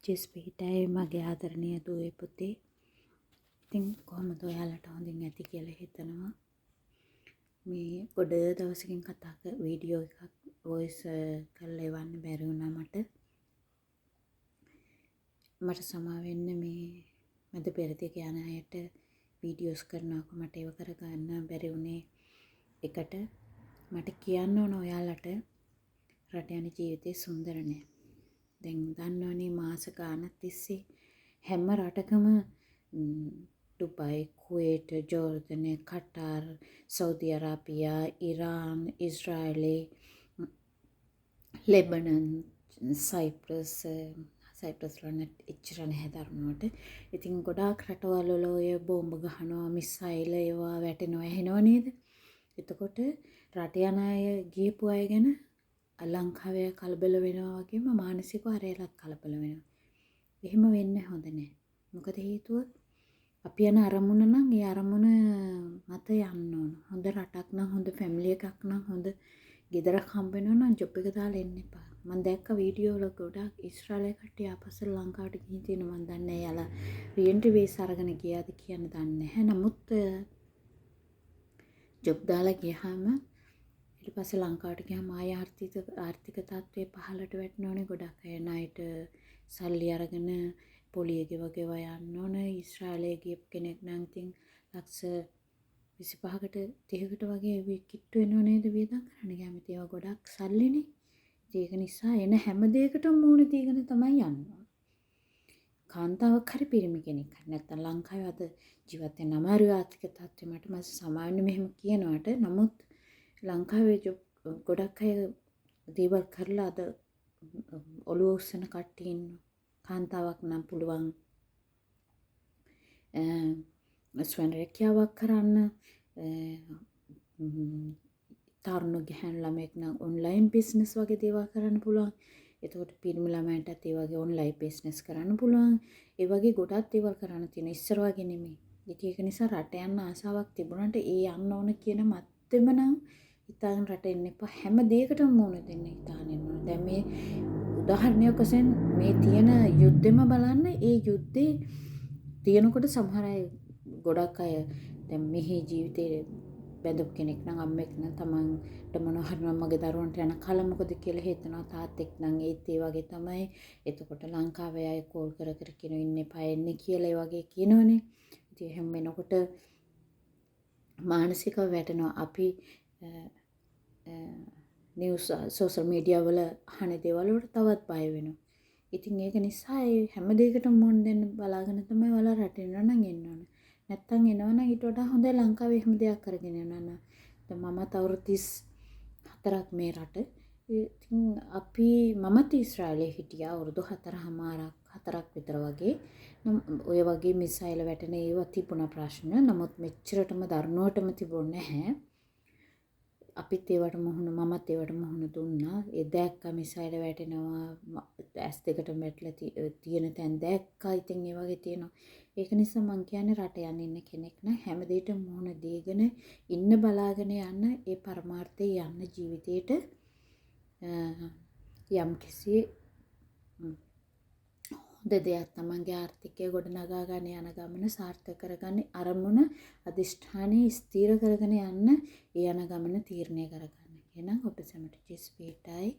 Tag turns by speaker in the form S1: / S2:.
S1: ජෙස්පීටයි මගේ ආදරණීය දුවේ පුතේ. ඉතින් කොහොමද ඔයාලට හොඳින් ඇති කියලා හිතනවා. මේ ගොඩ දවසකින් වීඩියෝ එකක් වොයිස් කරලා එවන්න බැරි වුණා මට. මට සමා වෙන්න මේ මැද පෙරදිග යන අයට වීඩියෝස් කරනවාක මට ඒව කරගන්න බැරි වුණේ. එකට මට කියන්න ඕන ඔයාලට රට යන ජීවිතේ සුන්දර නෑ. දැන් දන්නවනේ මාස ගානක් තිස්සේ හැම රටකම ඩුබයි, කුවේට්, ජෝර්දනය, කටාර්, සෞදි අරාබියා, ඉරාන්, ඉස්රායලේ, ලෙබනන්, සයිප්‍රස් වල එච්චර නැහැ දරුණුවට. ඉතින් ගොඩාක් රටවල් වල ඔය බෝම්බ ගහනවා, මිසයිල් ඒවා වැටෙනවා එහෙනව නේද? එතකොට රට යන අය ගියපු අය ගැන ලංකාවේ කලබල වෙනවා වගේම මානසිකව හරියටත් කලබල වෙනවා. එහෙම වෙන්න හොඳ නැහැ. මොකද හේතුව අපි යන අරමුණ නම් ඒ අරමුණ මත යන්න ඕන. හොඳ රටක් නම්, හොඳ ෆැමිලි එකක් නම්, හොඳ ගෙදරක් හම්බ වෙනවා නම් ජොබ් එක දාලා එන්න එපා. මම දැක්ක වීඩියෝ වල ගොඩාක් ඉස්රායලයේ කට්ටිය ආපස්සට ලංකාවට ගිහින් තියෙනවා. මම දන්නේ නැහැ යාලා රීඑන්ට්‍රි වීසා අරගෙන ගියාද කියන්න දන්නේ නැහැ. නමුත් ජොබ් දාලා ගියාම ඊට පස්සේ ලංකාවට ගියාම ආය ආර්ථික තත්ත්වය පහළට වැටෙනවනේ. ගොඩක් අය ණයට සල්ලි අරගෙන පොලිය ගෙව යන්න ඕන. ඉස්රායලයේ ගියපු කෙනෙක් නම් ඉතින් ලක්ෂ 25කට 30කට වගේ කිට්ටු වෙනව නේද වියදම් කරන්න කැමති. ඒවා ගොඩක් සල්ලිනේ. ඒක නිසා එන හැම දෙයකටම මූණ දීගෙන තමයි යන්න ඕන. කාන්තාවක් හරි පිරිමි කෙනෙක් හරි නැත්නම් ලංකාවේ අද ජීවත් වෙන අමාරු ආර්ථික තත්ත්වෙ මට මාස සමාවෙන්න මෙහෙම කියනවාට නමුත් ලංකාවේ ගොඩක් අය දේවල් කරලා අද ඔළුව උස්සන කට්ටිය ඉන්නවා. කාන්තාවක් නම් පුළුවන් ස්වයං රැකියාවක් කරන්න, තරුණ ගැහැණු ළමෙක් නම් ඔන්ලයින් බිස්නස් වගේ දේවල් කරන්න පුළුවන්. එතකොට පිරිමි ළමයන්ටත් ඒ වගේ ඔන්ලයින් බිස්නස් කරන්න පුළුවන්. ඒ වගේ ගොඩක් දේවල් කරන්න තියෙන ඉස්සර වගේ නෙමෙයි. ඉතින් ඒක නිසා රට යන්න ආසාවක් තිබුණාට ඒ යන්න ඕන කියන මත්තෙම නම් හිතාගෙන රට එන්න එපා. හැම දෙයකටම මුහුණ දෙන්න හිතාගෙන ඉන්න ඕන. දැන් මේ උදාහරණයක් වශයෙන් මේ තියෙන යුද්ධෙම බලන්න. ඒ යුද්ධේ තියෙනකොට සමහර අය ගොඩක් අය දැන් මෙහි ජීවිතේ බැඳපු කෙනෙක් නම් අම්මෙක් නම් තමන්ට මොනවා හරි නම් මගේ දරුවන්ට යන කල මොකද කියලා හිතනවා. තාත්තෙක් නම් ඒත් ඒ වගේ තමයි. එතකොට ලංකාවේ අය කෝල් කර කියන ඉන්න එපා එන්නේ කියලා ඒ වගේ කියනවනේ. ඉතින් එහෙම වෙනකොට මානසිකව වැටෙනවා. අපි නිවුස් සෝෂල් මීඩියා වල අහන දේවල් වලට තවත් බය වෙනවා. ඉතින් ඒක නිසා හැම දෙයකටම මොන් දෙන්න බලාගෙන තමයි ඔයාලා රට එනවා නම් එන්න ඕන. නැත්තම් එනවනම් ඊට වඩා හොඳයි ලංකාවේ එහෙම දෙයක් කරගෙන යනවා නම්. දැන් මමත් අවුරුදු 34ක් මේ රට. ඉතින් මමත් ඉස්රායලයේ හිටියා අවුරුදු 4ක් විතර වගේ. ඔය වගේ මිසයිල් වැටෙන ඒවා තිබුණා ප්‍රශ්න. නමුත් මෙච්චරටම දරුණුවටම තිබුණේ නැහැ. මමත් ඒවට මුහුණ දුන්නා. ඒ දැක්කා මිසයිල් වැටෙනවා, ඇස් දෙකට වැටලා තියෙන තැන් දැක්කා. ඉතින් ඒ වගේ තියෙනවා. ඒක නිසා මම කියන්නේ රට ඉන්න කෙනෙක් නම් හැම දෙයකටම මුහුණ දීගෙන ඉන්න බලාගෙන යන්න ඒ පරමාර්ථයේ යන්න ජීවිතේට යම්කිසි හොඳ දෙයක් තමන්ගේ ආර්ථිකය ගොඩනගා ගන්න යන ගමන සාර්ථක කරගන්න අරමුණ අදිෂ්ඨානයේ ස්ථිර කරගෙන යන්න ඒ යන ගමන තීරණය කරගන්න. එහෙනම් ඔබ සැමට ජෙස්පීටයි